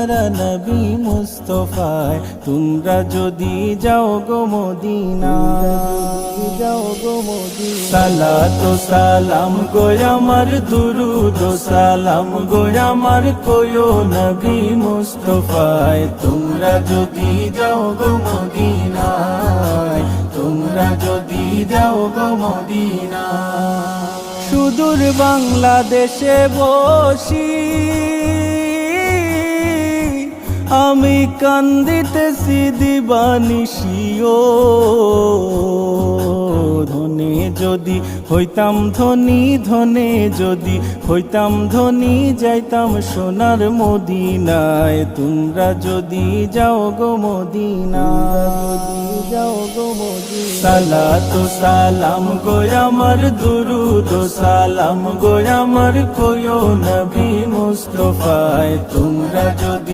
প্যারা নবী মুস্তফায় তোমরা যদি যাও গো মদিনায়, যাও গো মদিনায়। সালাত ও সালাম গো আমার, দুরুদ ও সালাম গো আমার, কয়ো নবী মুস্তফায় তোমরা যদি যাও গো মদিনায়, তোমরা যদি যাও গো মদিনায়। সুদূর বাংলাদেশে বসি আমি কান্দিতেছি দিবানিশিও, ধনে যদি হইতাম ধনী, ধনে যদি হইতাম ধনী, যাইতাম সোনার মদিনায় তোমরা যদি যাও গো মদিনায়, যাও গো মদিনায়। সালাত ও সালাম গো আমার, দুরুদ ও সালাম গো আমার, কয়ো নবী মুস্তফায় তোমরা যদি